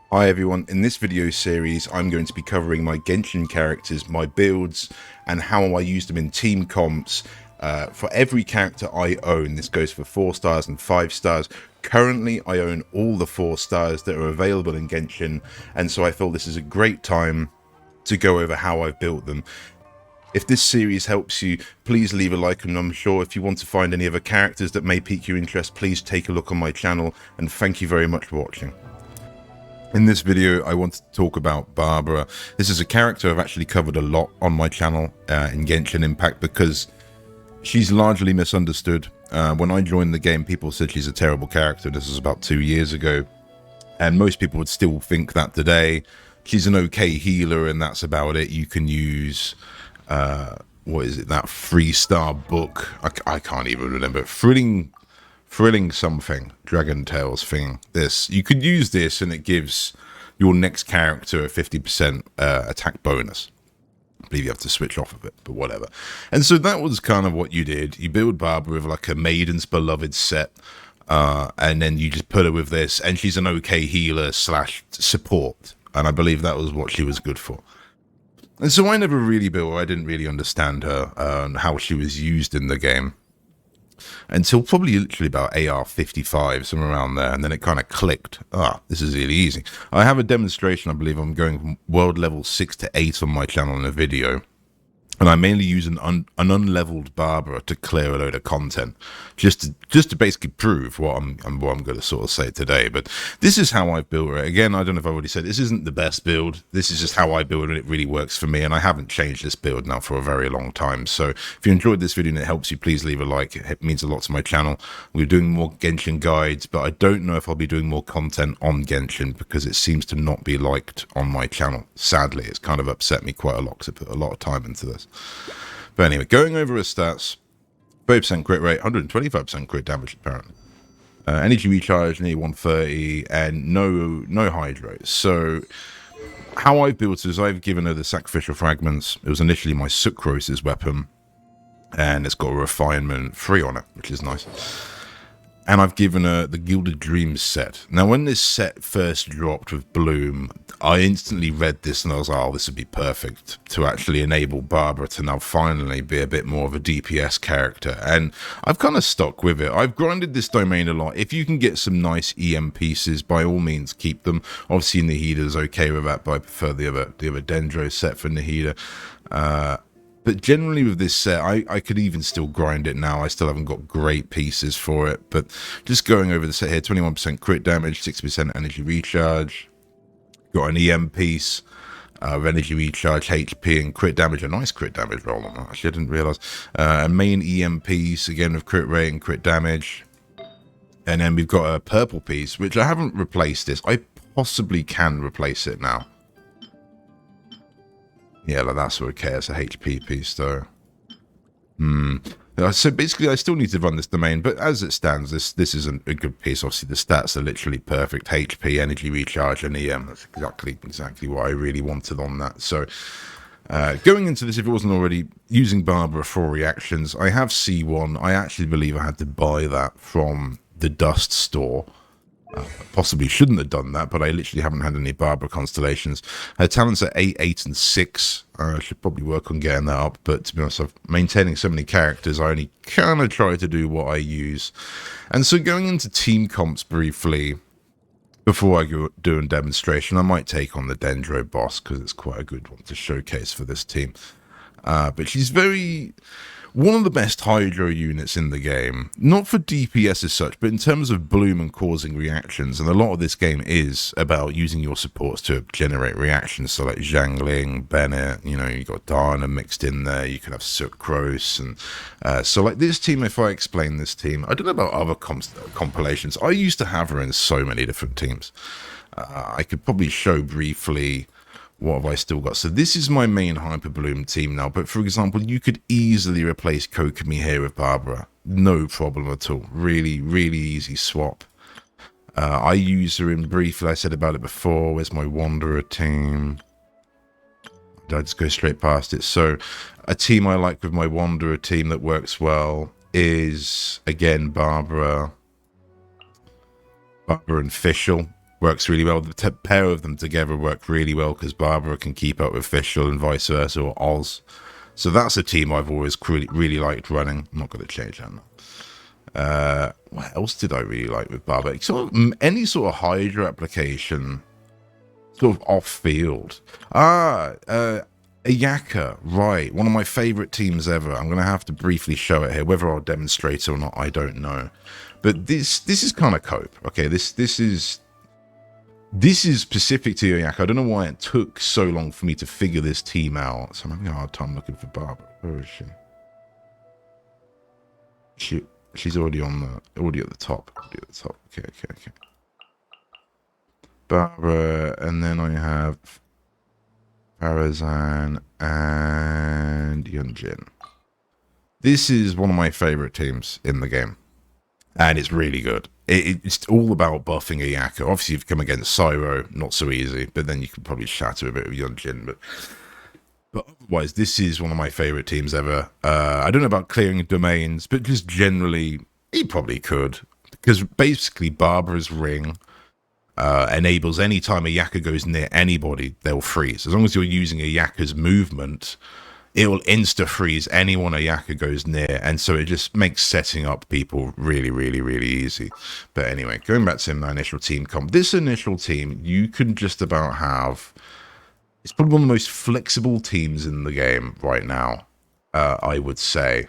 Hi everyone, in this video series I'm going to be covering my Genshin characters, my builds, and how I use them in team comps. For every character I own, this goes for 4 stars and 5 stars. Currently I own all the 4 stars that are available in Genshin, and so I feel this is a great time to go over how I've built them. If this series helps you, please leave a like, and I'm sure if you want to find any other characters that may pique your interest, please take a look on my channel, and thank you very much for watching. In this video, I want to talk about Barbara. This is a character I've actually covered a lot on my channel in Genshin Impact because she's largely misunderstood. When I joined the game, people said she's a terrible character. This was about 2 years ago, and most people would still think that today. She's an okay healer, and that's about it. You can use, what is it, that 3-star book? I can't even remember. Thrilling something, Dragon Tales thing. This, you could use this and it gives your next character a 50% attack bonus. I believe you have to switch off of it, but whatever. And so that was kind of what you did. You build Barbara with like a Maiden's Beloved set, and then you just put her with this, and she's an okay healer slash support. And I believe that was what she was good for. And so I never really built her. I didn't really understand her and how she was used in the game until probably literally about AR 55, somewhere around there, and then it kind of clicked. This is really easy. I have a demonstration. I believe I'm going from world level 6 to 8 on my channel in a video, and I mainly use an unleveled Barbara to clear a load of content, just to basically prove what I'm going to sort of say today. But this is how I've built it. Again, I don't know if I've already said this isn't the best build. This is just how I build it. It really works for me, and I haven't changed this build now for a very long time. So if you enjoyed this video and it helps you, please leave a like. It means a lot to my channel. We're doing more Genshin guides, but I don't know if I'll be doing more content on Genshin because it seems to not be liked on my channel. Sadly, it's kind of upset me quite a lot because I put a lot of time into this. But anyway, going over his stats: 30% crit rate, 125% crit damage apparently. Energy recharge nearly 130, and no hydro. So how I've built it is I've given her the sacrificial fragments. It was initially my sucrose's weapon, and it's got a refinement 3 on it, which is nice. And I've given her the Gilded Dreams set. Now, when this set first dropped with Bloom, I instantly read this and I was like, oh, this would be perfect to actually enable Barbara to now finally be a bit more of a DPS character. And I've kind of stuck with it. I've grinded this domain a lot. If you can get some nice EM pieces, by all means, keep them. Obviously, Nahida's okay with that, but I prefer the other Dendro set for Nahida. But generally with this set, I could even still grind it now. I still haven't got great pieces for it. But just going over the set here, 21% crit damage, 60% energy recharge. Got an EM piece of energy recharge, HP, and crit damage. A nice crit damage roll on that. Actually, I didn't realise. A main EM piece, again with crit rate and crit damage. And then we've got a purple piece, which I haven't replaced this. I possibly can replace it now. Yeah, like that's okay. It's a HP piece, though. So basically, I still need to run this domain, but as it stands, this isn't a good piece. Obviously, the stats are literally perfect: HP, energy recharge, and EM. That's exactly what I really wanted on that. So, going into this, if it wasn't already, using Barbara for reactions, I have C1. I actually believe I had to buy that from the Dust store. Possibly shouldn't have done that, but I literally haven't had any Barbara constellations. Her talents are 8, 8, and 6. I should probably work on getting that up, but to be honest, maintaining so many characters, I only kind of try to do what I use. And so going into team comps briefly, before I go do a demonstration, I might take on the Dendro boss, because it's quite a good one to showcase for this team. But she's one of the best Hydro units in the game. Not for DPS as such, but in terms of bloom and causing reactions. And a lot of this game is about using your supports to generate reactions. So like Zhangling, Bennett, you got Dana mixed in there. You could have Sucrose. And so like this team, if I explain this team, I don't know about other compilations. I used to have her in so many different teams. I could probably show briefly what have I still got. So this is my main Hyper Bloom team now, but for example, you could easily replace Kokomi here with Barbara. No problem at all. Really, really easy swap. I use her in briefly. I said about it before. Where's my Wanderer team? Did I just go straight past it? So a team I like with my Wanderer team that works well is, again, Barbara and Fischl. works really well. The pair of them together work really well because Barbara can keep up with Fischl and vice versa, or Oz. So that's a team I've always really liked running. I'm not going to change that now. What else did I really like with Barbara? Any sort of Hydra application, sort of off-field. Ayaka, right. One of my favourite teams ever. I'm going to have to briefly show it here. Whether I'll demonstrate it or not, I don't know. But this is kind of cope. Okay, this is specific to Ayaka. I don't know why it took so long for me to figure this team out. So I'm having a hard time looking for Barbara. Where is she? She's already at the top. Okay. Barbara, and then I have Farazan and Yunjin. This is one of my favorite teams in the game, and it's really good. It's all about buffing Ayaka. Obviously, if you come against Cyro, not so easy, but then you can probably shatter a bit with Yunjin. But otherwise, this is one of my favorite teams ever. I don't know about clearing domains, but just generally, he probably could. Because basically, Barbara's ring enables any time Ayaka goes near anybody, they'll freeze. As long as you're using Ayaka's movement, it will insta-freeze anyone Ayaka goes near, and so it just makes setting up people really, really, really easy. But anyway, going back to my initial team comp, this initial team, you can just about have... It's probably one of the most flexible teams in the game right now, I would say.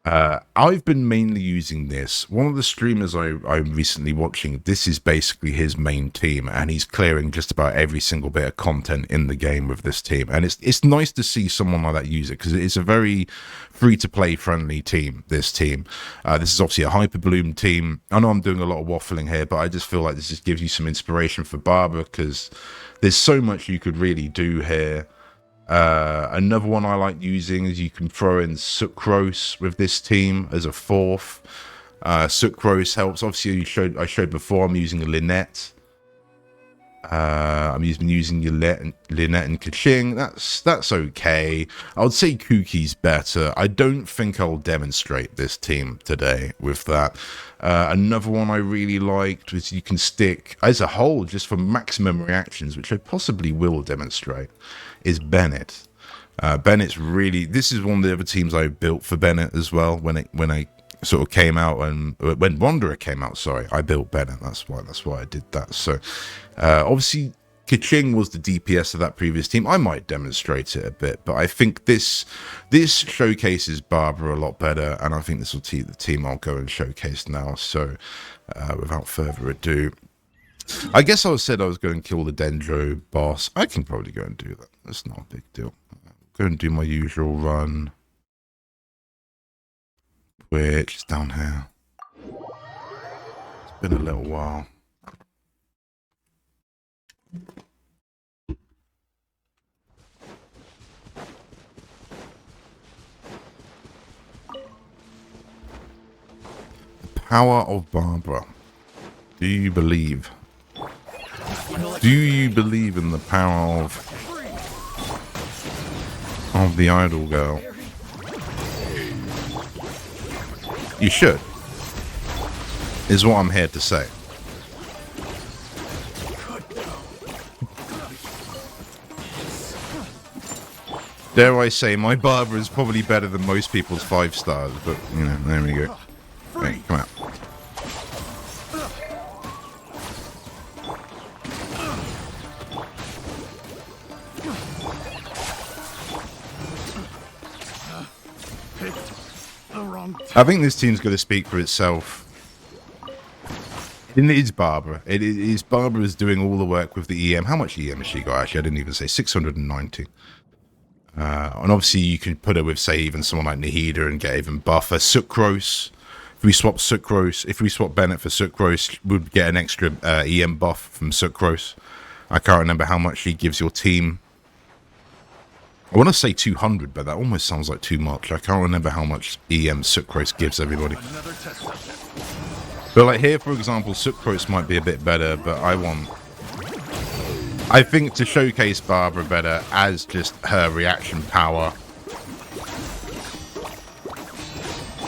I've been mainly using this. One of the streamers I'm recently watching, this is basically his main team, and he's clearing just about every single bit of content in the game with this team. And it's nice to see someone like that use it, because it's a very free-to-play friendly team, this team. This is obviously a Hyperbloom team. I know I'm doing a lot of waffling here, but I just feel like this just gives you some inspiration for Barbara, because there's so much you could really do here. Another one I like using is you can throw in Sucrose with this team as a fourth. Sucrose helps. Obviously, I showed before I'm using a Lynette. I'm using Lynette and Kaching. That's okay. I would say Kuki's better. I don't think I'll demonstrate this team today with that. Another one I really liked was you can stick as a whole just for maximum reactions, which I possibly will demonstrate, is Bennett. Bennett's really... This is one of the other teams I built for Bennett as well when I sort of came out, and when Wanderer came out, sorry, I built Bennett. That's why I did that. So obviously Kaching was the DPS of that previous team. I might demonstrate it a bit, but I think this showcases Barbara a lot better, and I think this will be the team I'll go and showcase now. So without further ado, I guess I said I was going to kill the Dendro boss. I can probably go and do that. That's not a big deal. Go and do my usual run, which is down here. It's been a little while. The power of Barbara. Do you believe? Do you believe in the power of the idol girl? You should, is what I'm here to say. Dare I say, my Barbara is probably better than most people's 5 stars, but, you know, there we go. Hey, come out. I think this team's going to speak for itself. It is Barbara. It is Barbara's doing all the work with the EM. How much EM has she got? Actually, I didn't even say. 690. And obviously, you can put her with, say, even someone like Nahida and get even buffer. Sucrose. If we swap Bennett for Sucrose, we'd get an extra EM buff from Sucrose. I can't remember how much she gives your team. I want to say 200, but that almost sounds like too much. I can't remember how much EM Sucrose gives everybody. But like here, for example, Sucrose might be a bit better, but I think to showcase Barbara better as just her reaction power.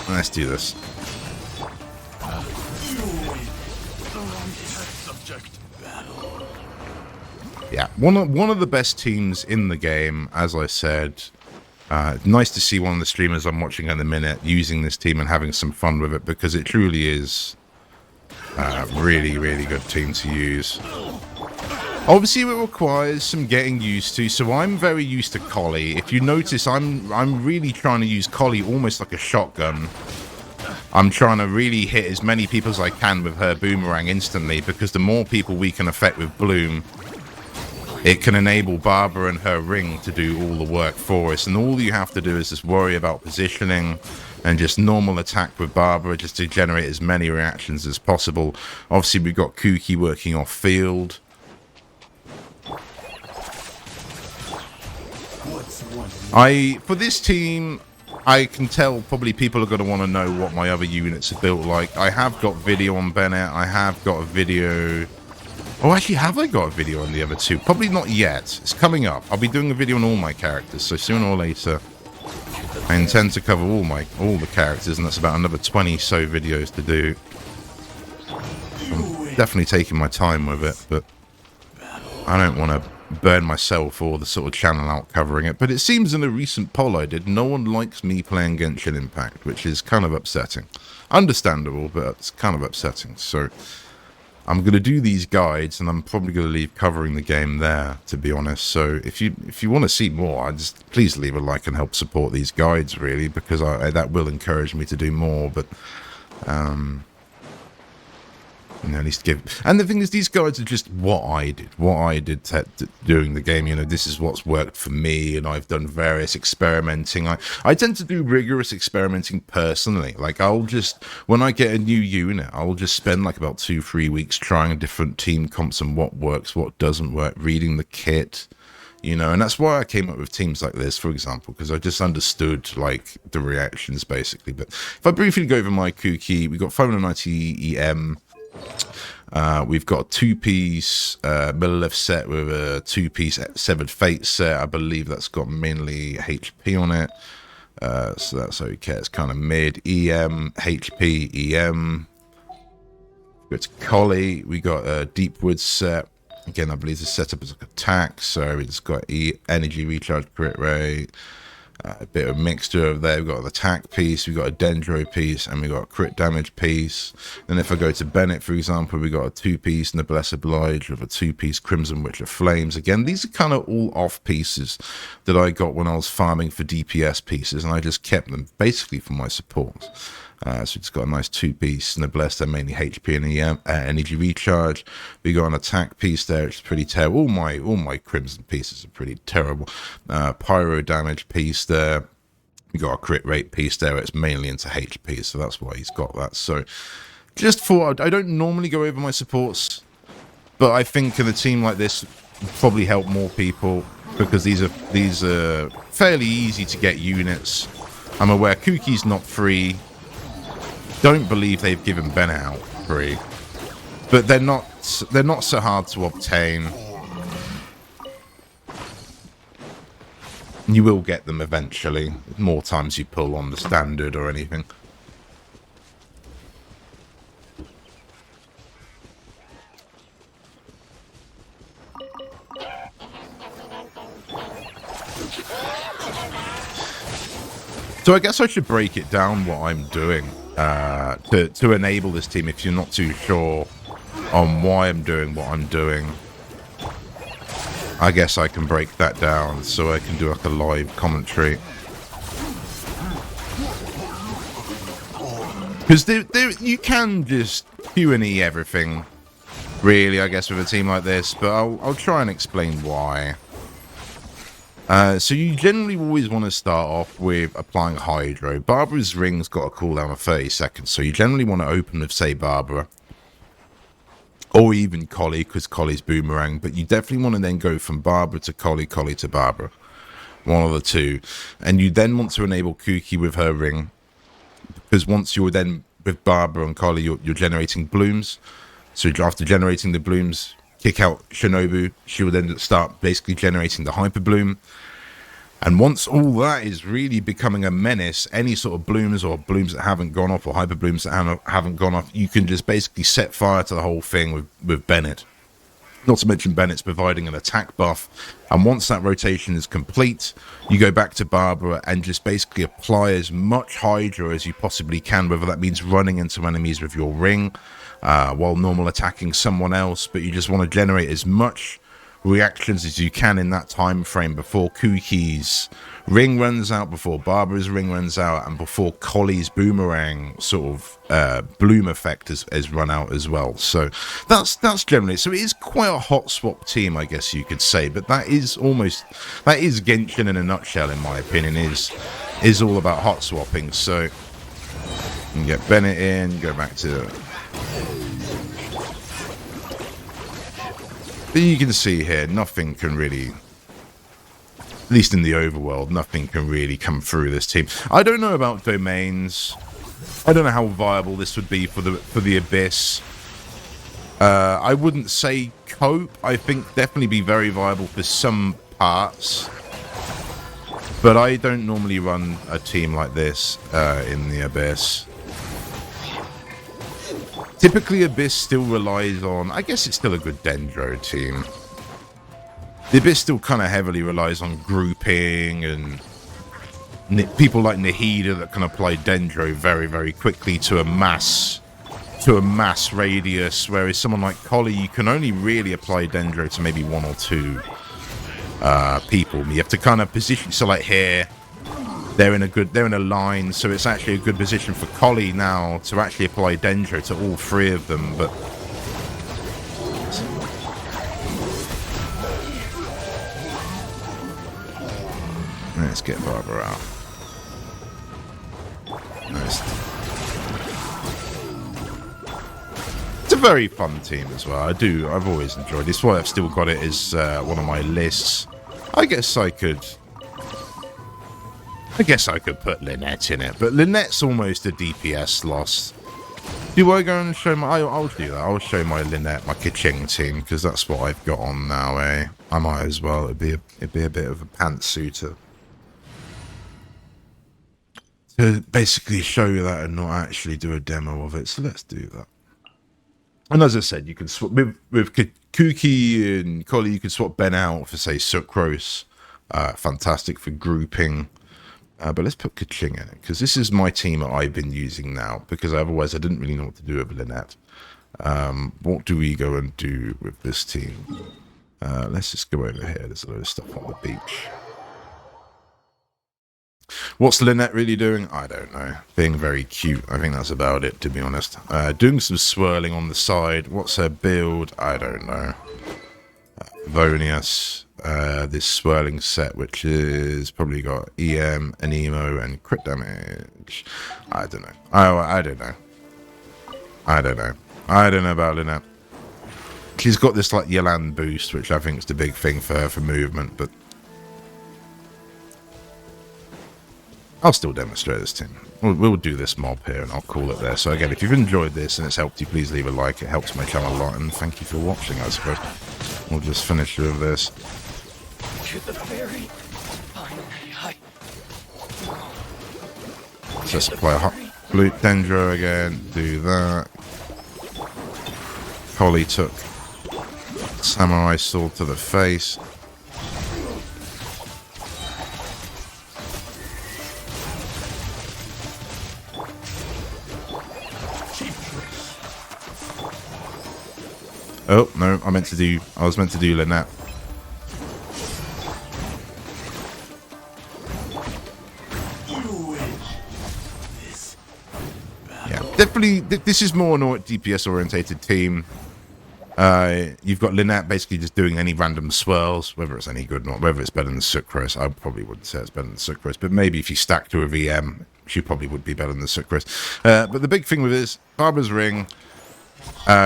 Let's do this. Yeah, one of the best teams in the game, as I said. Nice to see one of the streamers I'm watching at the minute using this team and having some fun with it, because it truly is a really, really good team to use. Obviously, it requires some getting used to, so I'm very used to Collie. If you notice, I'm really trying to use Collie almost like a shotgun. I'm trying to really hit as many people as I can with her boomerang instantly, because the more people we can affect with Bloom, it can enable Barbara and her ring to do all the work for us. And all you have to do is just worry about positioning and just normal attack with Barbara just to generate as many reactions as possible. Obviously, we've got Kuki working off field. For this team, I can tell probably people are going to want to know what my other units are built like. I have got video on Bennett. I have got a video... Oh, actually, have I got a video on the other two? Probably not yet. It's coming up. I'll be doing a video on all my characters, so sooner or later, I intend to cover all the characters, and that's about another 20 so videos to do. I'm definitely taking my time with it, but I don't want to burn myself or the sort of channel out covering it. But it seems in a recent poll I did, no one likes me playing Genshin Impact, which is kind of upsetting. Understandable, but it's kind of upsetting. So I'm going to do these guides, and I'm probably going to leave covering the game there, to be honest. So if you want to see more, please leave a like and help support these guides, really, because that will encourage me to do more. But you know, at least give. And the thing is, these guides are just what I did doing the game. You know, this is what's worked for me, and I've done various experimenting. I tend to do rigorous experimenting personally. Like, when I get a new unit, I will just spend like about 2-3 weeks trying different team comps and what works, what doesn't work, reading the kit. You know, and that's why I came up with teams like this, for example, because I just understood, like, the reactions, basically. But if I briefly go over my Kuki, we've got 590 EM. We've got a 2-piece Millilith set with a 2-piece Severed Fate set. I believe that's got mainly HP on it. So that's okay. It's kind of mid. EM, HP, EM. It's Collie. We got a Deepwood set. Again, I believe the setup is like attack. So we just got energy recharge, crit rate. A bit of a mixture of there. We've got an attack piece, we've got a Dendro piece, and we've got a crit damage piece. Then if I go to Bennett, for example, we've got a 2-piece Noblesse Oblige with a 2-piece Crimson Witch of Flames. Again, these are kind of all off pieces that I got when I was farming for DPS pieces, and I just kept them basically for my support. So it's got a nice 2-piece Noblesse, they're mainly HP and EM, energy recharge. We got an attack piece there, which is pretty terrible. All my Crimson pieces are pretty terrible. Pyro damage piece there. We got a crit rate piece there. It's mainly into HP, so that's why he's got that. So just for, I don't normally go over my supports, but I think in a team like this, probably help more people, because these are fairly easy to get units. I'm aware Kuki's not free. Don't believe they've given Bennett out free, but they're not so hard to obtain. You will get them eventually, more times you pull on the standard or anything. So I guess I should break it down what I'm doing to enable this team, if you're not too sure on why I'm doing what I'm doing. I guess I can break that down so I can do like a live commentary. Because you can just Q&E everything, really, I guess, with a team like this, but I'll try and explain why. So you generally always want to start off with applying Hydro. Barbara's ring's got a cooldown of 30 seconds, so you generally want to open with, say, Barbara. Or even Collie, because Collie's boomerang, but you definitely want to then go from Barbara to Collie, Collie to Barbara. One of the two. And you then want to enable Kuki with her ring, because once you're then with Barbara and Collie, you're generating blooms. So after generating the blooms, kick out Shinobu, she will then start basically generating the Hyper Bloom. And once all that is really becoming a menace, any sort of blooms or blooms that haven't gone off or hyper blooms that haven't gone off, you can just basically set fire to the whole thing with Bennett. Not to mention Bennett's providing an attack buff. And once that rotation is complete, you go back to Barbara and just basically apply as much Hydra as you possibly can, whether that means running into enemies with your ring while normal attacking someone else. But you just want to generate as much reactions as you can in that time frame before Kuki's ring runs out, before Barbara's ring runs out, and before Collie's boomerang sort of bloom effect has run out as well. So that's generally, so it is quite a hot swap team, I guess you could say, but that is Genshin in a nutshell, in my opinion, is all about hot swapping. So you can get Bennett in, go back to... But you can see here, nothing can really, at least in the overworld, nothing can really come through this team. I don't know about domains. I don't know how viable this would be for the Abyss. I wouldn't say cope. I think definitely be very viable for some parts. But I don't normally run a team like this in the Abyss. Typically, Abyss still relies on... I guess it's still a good Dendro team. The Abyss still kind of heavily relies on grouping and people like Nahida that can apply Dendro very, very quickly to a mass radius, whereas someone like Collie, you can only really apply Dendro to maybe one or two people. You have to kind of position... So like here... They're in a line, so it's actually a good position for Collie now to actually apply Dendro to all three of them, but... Let's get Barbara out. Nice. It's a very fun team as well. I've always enjoyed it. It's why I've still got it as one of my lists. I guess I could put Lynette in it, but Lynette's almost a DPS loss. Do I go and show my... I'll do that. I'll show my Lynette, my Kaching team, because that's what I've got on now, eh? I might as well. It'd be a bit of a pantsuiter. To basically show you that and not actually do a demo of it, so let's do that. And as I said, you can swap... With Kuki and Collie, you can swap Ben out for, say, Sucrose. Fantastic for grouping. But let's put Kaching in it, because this is my team that I've been using now, because otherwise I didn't really know what to do with Lynette. What do we go and do with this team? Let's just go over here. There's a load of stuff on the beach. What's Lynette really doing? I don't know. Being very cute. I think that's about it, to be honest. Doing some swirling on the side. What's her build? I don't know. Vonius. This swirling set, which is probably got EM, an emo, and crit damage. I don't know. I don't know. I don't know. I don't know about Lynette. She's got this like Yelan boost, which I think is the big thing for her for movement, but I'll still demonstrate this team. We'll do this mob here and I'll call it there. So again, if you've enjoyed this and it's helped you, please leave a like. It helps my channel a lot, and thank you for watching, I suppose. We'll just finish with this. To the ferry. Just apply a hot blue Dendro again. Do that. Collie took Samurai Sword to the face. Oh no! I was meant to do Lynette. Yeah, definitely. This is more an DPS orientated team. You've got Lynette basically just doing any random swirls, whether it's any good or not, whether it's better than Sucrose. I probably wouldn't say it's better than Sucrose, but maybe if you stack to a VM, she probably would be better than Sucrose. But the big thing with this, Barbara's Ring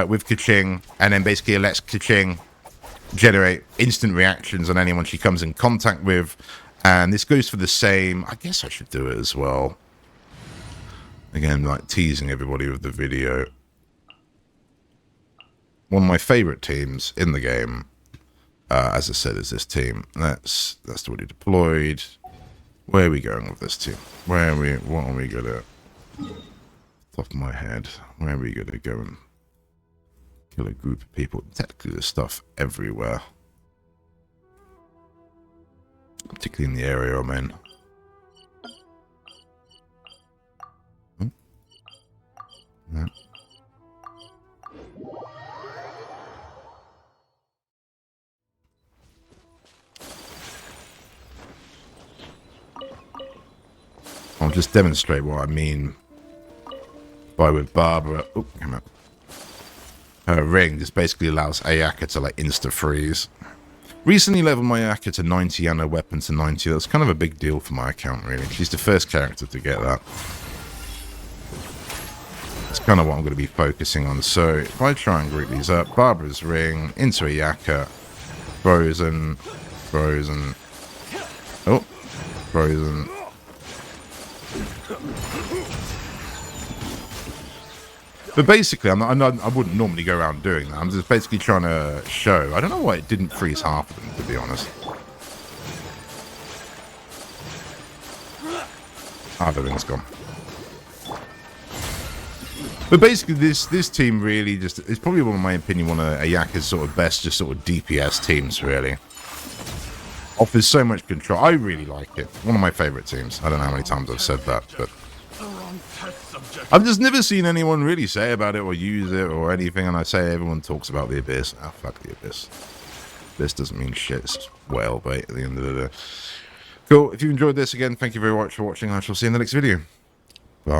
with Kaching, and then basically it lets Kaching generate instant reactions on anyone she comes in contact with. And this goes for the same. I guess I should do it as well. Again, like teasing everybody with the video. One of my favorite teams in the game, as I said, is this team. That's already deployed. Where are we going with this team? What are we gonna, top of my head, where are we gonna go and kill a group of people? Technically there's stuff everywhere. Particularly in the area I'm in. Oh. No. I'll just demonstrate what I mean by with Barbara. Oh, come on. Her ring just basically allows Ayaka to like insta-freeze. Recently leveled my Ayaka to 90 and her weapon to 90. That's kind of a big deal for my account, really. She's the first character to get that. That's kind of what I'm going to be focusing on. So if I try and group these up, Barbara's ring, into Ayaka, frozen, frozen, oh, frozen. But basically, I wouldn't normally go around doing that. I'm just basically trying to show. I don't know why it didn't freeze half of them, to be honest. Ah, the ring's gone. But basically, this team really just... It's probably, in my opinion, one of Ayaka's sort of best, just sort of DPS teams, really. Offers so much control. I really like it. One of my favourite teams. I don't know how many times I've said that, but... I've just never seen anyone really say about it or use it or anything, and I say everyone talks about the Abyss. Ah, fuck the Abyss. This doesn't mean shit. It's whale bait at the end of the day. Cool. If you enjoyed this, again, thank you very much for watching. I shall see you in the next video.